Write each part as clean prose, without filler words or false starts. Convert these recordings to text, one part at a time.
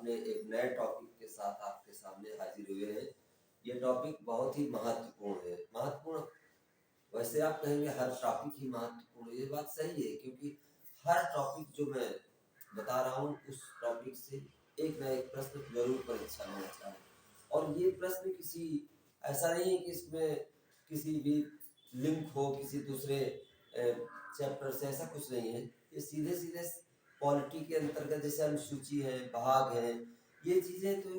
अपने एक नए टॉपिक के साथ आपके सामने हाजिर हुए हैं। ये टॉपिक बहुत ही महत्वपूर्ण है। महत्वपूर्ण, वैसे आप कहेंगे हर टॉपिक ही महत्वपूर्ण है, ये बात सही है, क्योंकि हर टॉपिक जो मैं बता रहा हूँ उस टॉपिक से एक ना एक प्रश्न जरूर परीक्षा में आता है। और ये प्रश्न किसी ऐसा नहीं है कि इसमें किसी भी लिंक हो किसी दूसरे चैप्टर से, ऐसा कुछ नहीं है। ये सीधे सीधे पॉलिटी के अंतर्गत जैसे अनुसूची है, भाग है, ये चीज़ें तो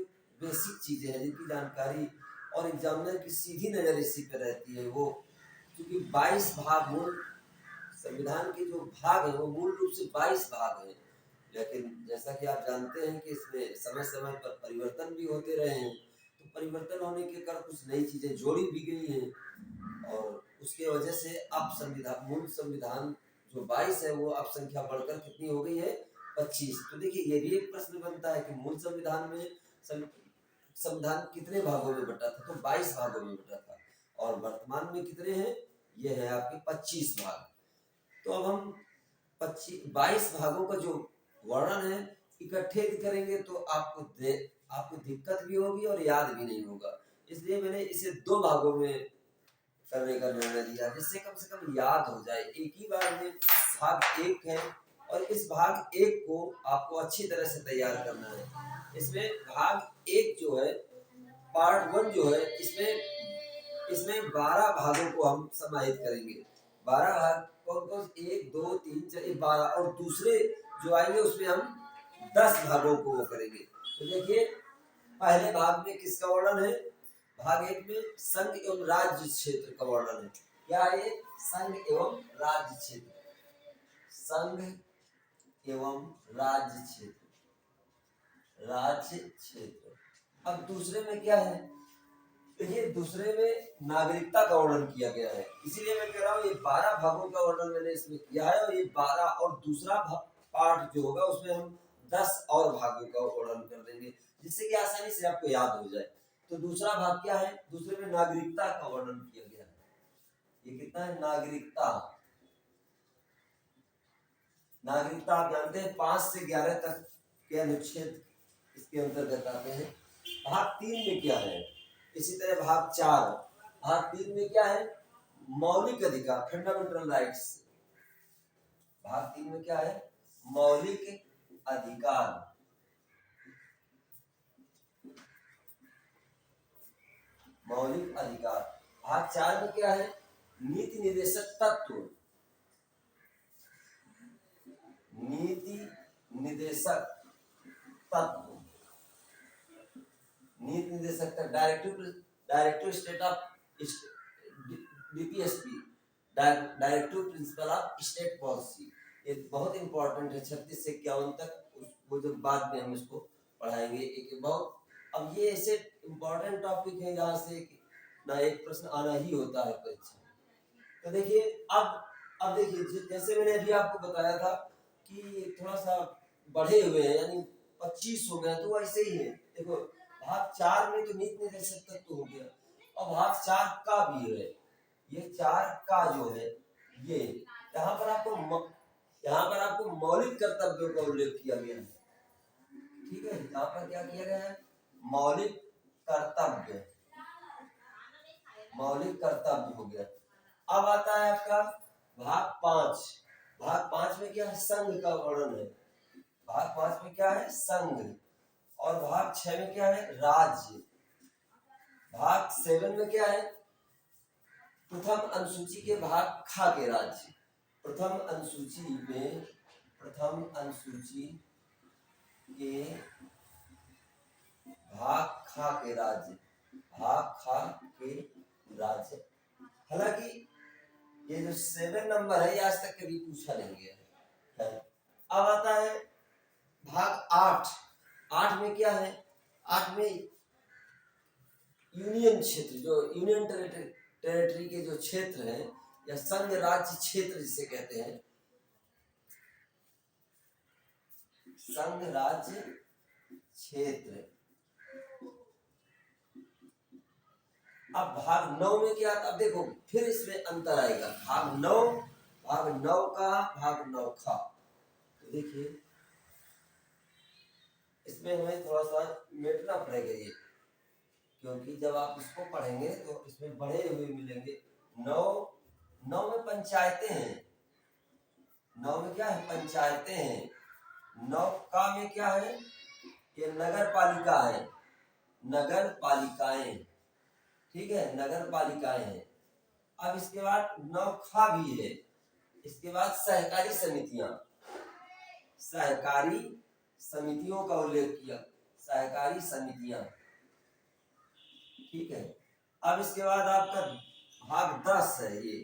बेसिक चीज़ें हैं जिनकी जानकारी और एग्जामिनर की सीधी नज़र इसी पर रहती है। वो क्योंकि 22 भाग मूल संविधान के जो भाग हैं वो मूल रूप से 22 भाग हैं, लेकिन जैसा कि आप जानते हैं कि इसमें समय समय पर परिवर्तन भी होते रहे हैं। तो परिवर्तन होने के कारण कुछ नई चीज़ें जोड़ी भी गई हैं और उसके वजह से अब संविधान मूल संविधान जो 22 है वो अब संख्या बढ़कर कितनी हो गई है, 25। तो देखिए ये भी एक प्रश्न बनता है कि मूल संविधान में संविधान कितने भागों में बटा था, तो 22 भागों में बटा था और वर्तमान में कितने हैं, ये है आपके 25 भाग। तो अब हम 22 भागों का जो वर्णन है इकट्ठे करेंगे तो आपको दिक्कत भी होगी और याद भी नहीं होगा। इसलिए मैंने इसे 2 भागों में करने का निर्णय लिया, जिससे कम से कम याद हो जाए। एक ही बार में भाग 1 है और इस भाग 1 को आपको अच्छी तरह से तैयार करना है। इसमें भाग 1 जो है, पार्ट 1 जो है, इसमें 12 भागों को हम समाहित करेंगे। 12 भाग कौन कौन, 1 2 3 4 12, और दूसरे जो आएंगे उसमें हम 10 भागों को वो करेंगे। तो देखिए पहले भाग में किसका वर्णन है, भाग 1 में संघ एवं राज्य क्षेत्र का वर्णन है। क्या है, संघ एवं राज्य क्षेत्र, संघ एवं राज्य क्षेत्र, राज्य क्षेत्र। अब दूसरे में क्या है, देखिए दूसरे में नागरिकता का वर्णन किया गया है। इसीलिए मैं कह रहा हूँ ये 12 भागों का वर्णन मैंने इसमें किया है और ये 12 और दूसरा पार्ट जो होगा उसमें हम 10 और भागों का वर्णन कर देंगे, जिससे कि आसानी से आपको याद हो जाए। तो दूसरा भाग क्या है, दूसरे में नागरिकता का वर्णन किया गया है। ये कितना है, नागरिकता। नागरिकता आप जानते हैं 5 से 11 तक के अनुच्छेद इसके अंतर्गत आते हैं। भाग 3 में क्या है, इसी तरह भाग 4, भाग 3 में क्या है, मौलिक अधिकार, फंडामेंटल राइट्स। भाग 3 में क्या है, मौलिक अधिकार। मौलिक अधिकार। भाग 4 में क्या है, नीति निर्देशक तत्व, नीति निर्देशक तत्व, नीति निर्देशक तत्व, directive state of DPSP, directive principle of state policy. ये बहुत इंपॉर्टेंट है, 36 से 51 तक, वो जो बाद में हम इसको पढ़ाएंगे एक बहुत। अब ये ऐसे इंपॉर्टेंट टॉपिक है जहाँ से ना एक प्रश्न आना ही होता है परीक्षा। तो देखिए अब देखिए जैसे मैंने अभी आपको बताया था कि थोड़ा सा बढ़े हुए हैं, यानी 25 हो गए, तो ऐसे ही है। देखो भाग 4 में तो नीति निर्देशक तत्व हो गया, और भाग 4 का भी है, ये 4 का जो है, ये यहाँ पर आपको मौलिक कर्तव्यों का उल्लेख किया गया है। ठीक है, यहाँ पर क्या किया गया है, मौलिक कर्तव्य, मौलिक कर्तव्य हो गया। अब आता है आपका भाग 5। भाग 5 में क्या है, संघ का वर्णन है। भाग 5 में क्या है, संघ। और भाग 6 में क्या है, राज्य। भाग 7 में क्या है, प्रथम अनुसूची के भाग खा के राज्य। प्रथम अनुसूची के भाग खा के राज्य, भाग खा के राज्य। हालांकि ये जो 7 नंबर है, आज तक कभी पूछा नहीं गया है। अब आता है भाग 8। 8 में क्या है, 8 में यूनियन क्षेत्र, जो यूनियन टेरिटरी के जो क्षेत्र हैं, या संघ राज्य क्षेत्र जिसे कहते हैं, संघ राज्य क्षेत्र। अब भाग 9 में क्या, अब देखो फिर इसमें अंतर आएगा। भाग 9 का, भाग 9 का। तो देखिए इसमें हमें थोड़ा सा मिटना पड़ेगा ये, क्योंकि जब आप इसको पढ़ेंगे तो इसमें बढ़े हुए मिलेंगे। 9 में पंचायतें हैं, 9 में क्या है, पंचायतें हैं। 9 का में क्या है, ये नगर पालिका है, नगर पालिकाएं, ठीक है, नगर पालिकाएं हैं। अब इसके बाद 9 खा भी है, इसके बाद सहकारी समितियां, सहकारी समितियों का उल्लेख किया, सहकारी समितियां, ठीक है। अब इसके बाद आपका भाग 10 है, ये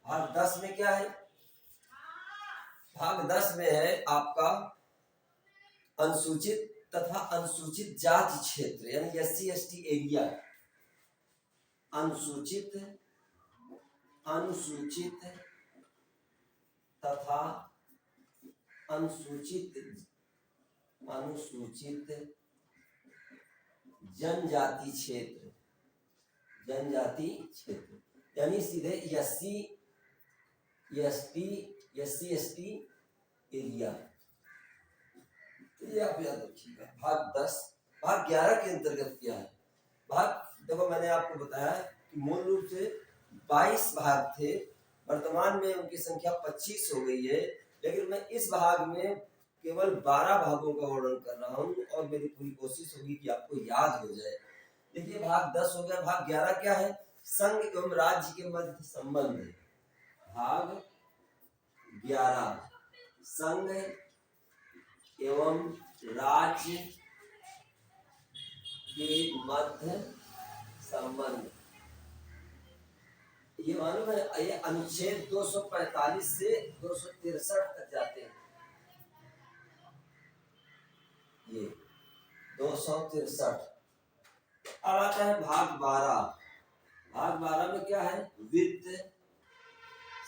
भाग 10 में क्या है, भाग 10 में है आपका अनुसूचित तथा अनुसूचित जाति क्षेत्र, यानी SC/ST एरिया। अनुसूचित तथा अनुसूचित जनजाति क्षेत्र, जनजाति क्षेत्र, यानी सीधे SC/ST एरिया। ये आप याद रखिएगा। भाग 10, भाग 11 के अंतर्गत क्या है, भाग देखो मैंने आपको बताया कि मूल रूप से 22 भाग थे, वर्तमान में उनकी संख्या 25 हो गई है, लेकिन मैं इस भाग में केवल 12 भागों का वर्णन कर रहा हूँ और मेरी पूरी कोशिश होगी कि आपको याद हो जाए। देखिए भाग 10 हो गया। भाग 11 क्या है, संघ एवं राज्य के मध्य संबंध है। भाग 11 संघ एवं राज्य के मध्य संबंध, ये मालूम है, ये अनुच्छेद 245 से 263 तक जाते हैं। ये 263। अब आता है भाग 12। भाग 12 में क्या है, वित्त,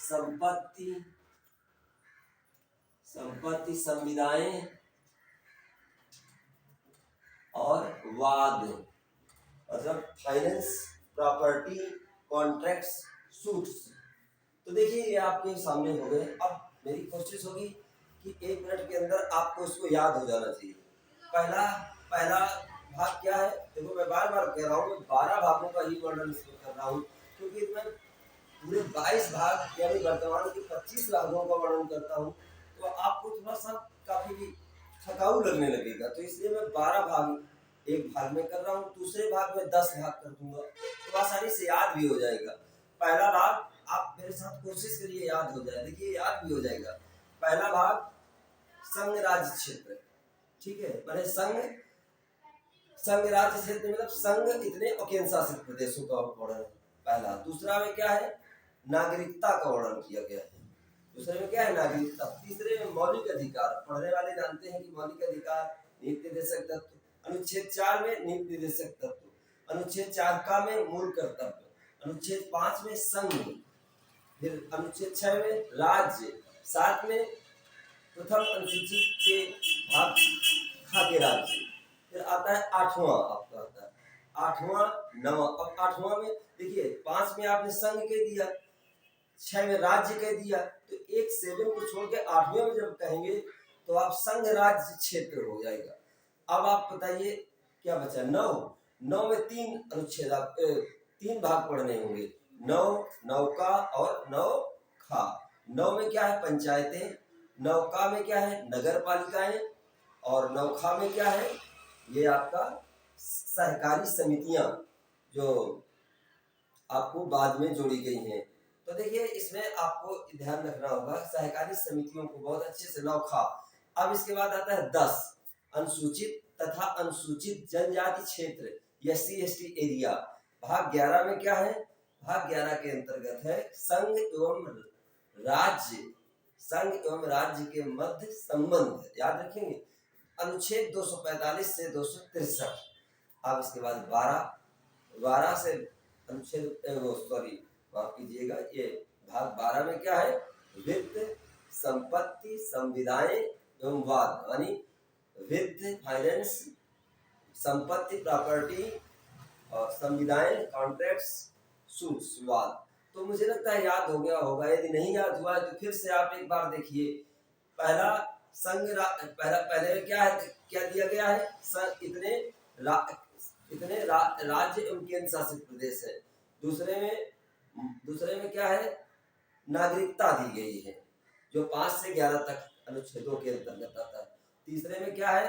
संपत्ति, संविदाएं और वाद, मतलब फाइनेंस, प्रॉपर्टी, कॉन्ट्रैक्ट्स, सूट्स। तो देखिए ये आपके सामने हो गए। अब मेरी कोशिश होगी कि 1 मिनट के अंदर आपको इसको याद हो जाना चाहिए। पहला भाग क्या है, देखो मैं बार बार कह रहा हूँ, मैं 12 भागों का ही वर्णन इसमें कर रहा हूँ, क्योंकि मैं पूरे 22 भाग यानी वर्तमान के 25 भागों का वर्णन करता हूँ तो आपको थोड़ा सा काफी भी थकाऊ लगने लगेगा। तो इसलिए मैं 12 भाग एक भाग में कर रहा हूँ, दूसरे भाग में 10 भाग कर दूंगा तो आसानी से याद भी हो जाएगा। पहला भाग आप मेरे साथ कोशिश करिए याद हो जाए, देखिए याद भी हो जाएगा। पहला भाग संघ राज्य क्षेत्र, ठीक है, मैंने संघ राज्य क्षेत्र मतलब संघ इतने और केंद्र शासित प्रदेशों का वर्णन पहला। दूसरा में क्या है, नागरिकता का वर्णन किया गया है। दूसरे में क्या है, नागरिकता। तीसरे में मौलिक अधिकार, पढ़ने वाले जानते हैं कि मौलिक अधिकार, नीति निर्देशक तत्व। अनुच्छेद 4 में नीति निर्देशक तत्व, अनुच्छेद 4 का में मूल कर्तव्य, अनुच्छेद 5 में संघ, फिर अनुच्छेद 6 में राज्य, 7 में प्रथम अनुसूची के भाग खाद्य राज्य, फिर आता है 8वां, आपका आता है 8वां 9वां। अब 8वां में देखिए 5 में आपने संघ कह दिया, 6 में राज्य कह दिया, तो एक 7 को छोड़ के 8वें में जब कहेंगे तो आप संघ राज्य क्षेत्र हो जाएगा। अब आप बताइए क्या बचा, 9 में 3 अनुच्छेद, आप 3 भाग पढ़ने होंगे, 9 का और 9 खा। 9 में क्या है, पंचायतें, 9 का में क्या है, नगर पालिकाएं, और 9 खा में क्या है, ये आपका सहकारी समितियां जो आपको बाद में जोड़ी गई हैं। तो देखिए इसमें आपको ध्यान रखना होगा सहकारी समितियों को बहुत अच्छे से 9 खा। अब इसके बाद आता है 10 अनुसूचित तथा अनुसूचित जनजाति क्षेत्र, SC/ST एरिया। भाग 11 में क्या है, भाग 11 के अंतर्गत है संघ एवं राज्य के मध्य संबंध, याद रखेंगे, अनुच्छेद 245 से 263। अब इसके बाद 12 से अनुच्छेद माफ कीजिएगा, ये भाग 12 में क्या है, वित्त, संपत्ति, संविदाएं एवं वाद, यानी वित्त, फाइनेंस, संपत्ति, प्रॉपर्टी और संविदाएं, कॉन्ट्रैक्ट्स, सूट्स, वाद। तो मुझे लगता है याद हो गया होगा, यदि नहीं याद हुआ तो फिर से आप एक बार देखिए। पहला संघ, पहले में क्या है, क्या क्या दिया गया है, इतने राज्य एवं केंद्र शासित प्रदेश है। दूसरे में क्या है, नागरिकता दी गई है जो 5 से 11 तक अनुच्छेदों के अंतर्गत आता है। तीसरे में क्या है,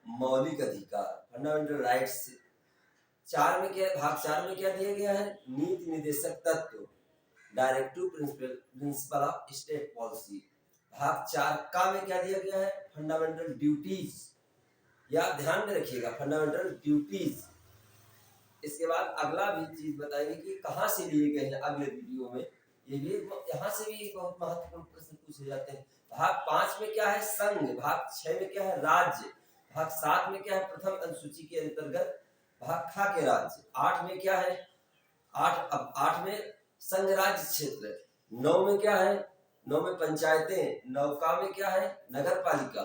मौलिक अधिकार, फंडामेंटल राइट्स। भाग 4 में क्या दिया गया है, नीति निर्देशक तत्व, directive principle of state policy. भाग 4 का में क्या दिया गया है, फंडामेंटल ड्यूटीज, या ध्यान में रखिएगा फंडामेंटल ड्यूटीज। इसके बाद अगला भी चीज बताएंगे कि कहाँ से लिए गए हैं अगले वीडियो में, ये भी यहाँ से भी बहुत महत्वपूर्ण प्रश्न पूछे जाते हैं। भाग 5 में क्या है, संघ। भाग 6 में क्या है, राज्य। भाग 7 में क्या है, प्रथम अनुसूची के अंतर्गत भाग खा के राज्य। 8 में क्या है, 8 में संघ राज्य क्षेत्र। 9 में क्या है, 9 में पंचायतें। 9 का में क्या है, नगर पालिका।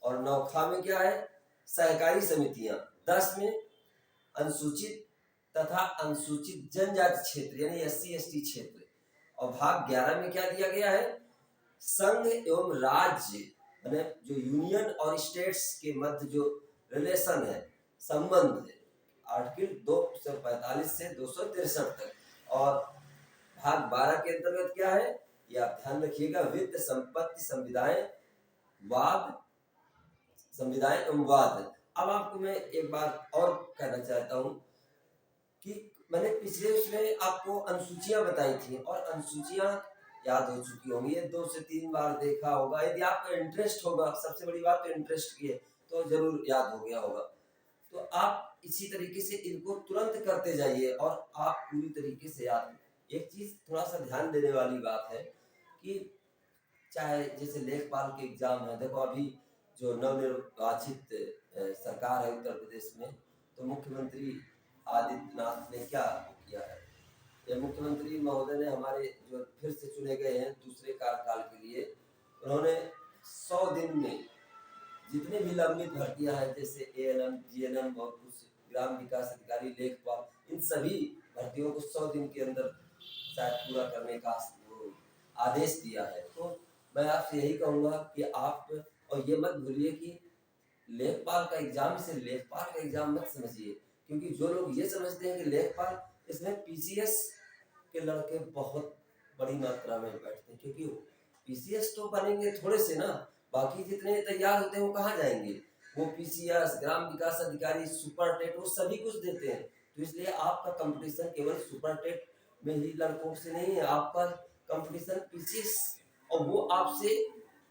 और 9 खा में क्या है, सहकारी समितियां। 10 में अनुसूचित तथा अनुसूचित जनजाति क्षेत्र यानी SC/ST क्षेत्र। और भाग 11 में क्या दिया गया है, संघ एवं राज्य यानी जो यूनियन और स्टेट्स के मध्य जो रिलेशन है, संबंध है, आर्टिकल 245 से 263 तक। और भाग 12 के अंतर्गत क्या है, ये आप ध्यान रखिएगा, वित्त, संपत्ति, संविधाएं एवं वाद। अब आपको मैं एक बात और कहना चाहता हूं कि मैंने पिछले उसमें आपको अनुसूचियां बताई थी और अनुसूचियां याद हो चुकी होंगी, 2 से 3 बार देखा होगा। यदि आपका इंटरेस्ट होगा, सबसे बड़ी बात तो इंटरेस्ट की है, तो जरूर याद हो गया होगा। तो आप इसी तरीके से इनको तुरंत करते जाइए और आप पूरी तरीके से याद। एक चीज थोड़ा सा ध्यान देने वाली बात है कि चाहे जैसे लेखपाल के एग्जाम है, देखो अभी जो नवनिर्वाचित सरकार है उत्तर प्रदेश में, तो मुख्यमंत्री आदित्यनाथ ने क्या किया है, ये मुख्यमंत्री महोदय ने हमारे जो फिर से चुने गए हैं दूसरे कार्यकाल के लिए, उन्होंने 100 दिन में जितने भी लंबित भर्तियां हैं, जैसे ANM, GNM और कुछ ग्राम विकास अधिकारी, लेखपाल, इन सभी भर्तियों को 100 दिन के अंदर शायद पूरा करने का आदेश दिया है। तो मैं आपसे यही कहूँगा कि आप, और ये मत भूलिए कि लेखपाल का एग्जाम से लेखपाल का एग्जाम मत समझिए, क्योंकि जो लोग ये समझते हैं कि लेखपाल, इसमें PCS के लड़के बहुत बड़ी मात्रा में बैठते हैं, क्योंकि PCS तो बनेंगे थोड़े से ना, बाकी जितने तैयार होते हैं वो कहाँ जाएंगे, वो PCS, ग्राम विकास अधिकारी, सुपर टेट, वो सभी कुछ देते हैं। तो इसलिए आपका कंपटीशन केवल सुपर टेट में ही लड़कों से नहीं है, आपका कंपटीशन PCS, और वो आपसे,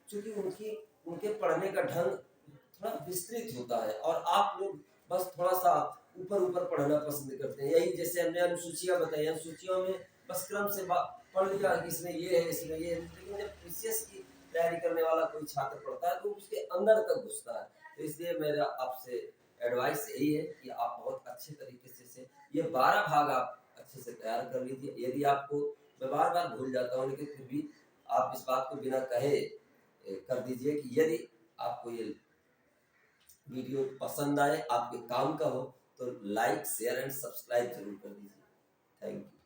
चूंकि उनके पढ़ने का ढंग थोड़ा विस्तृत होता है और आप लोग बस थोड़ा सा ऊपर पढ़ना पसंद करते हैं। यही जैसे हमने अनुसूचियां बताई, अनुसूचियों में बस क्रम से पढ़ लिया कि इसमें ये है, इसमें ये है, लेकिन जब PCS की तैयारी करने वाला कोई छात्र पढ़ता है तो उसके अंदर तक घुसता है। तो इसलिए मेरा आपसे एडवाइस यही है कि आप बहुत अच्छे तरीके से ये 12 भाग आप अच्छे से तैयार कर लीजिए। यदि आपको, मैं बार भूल जाता हूँ, लेकिन फिर भी आप इस बात को बिना कहे कर दीजिए कि यदि आपको ये वीडियो पसंद आए, आपके काम का हो, तो लाइक, शेयर एंड सब्सक्राइब जरूर कर दीजिए। Thank you.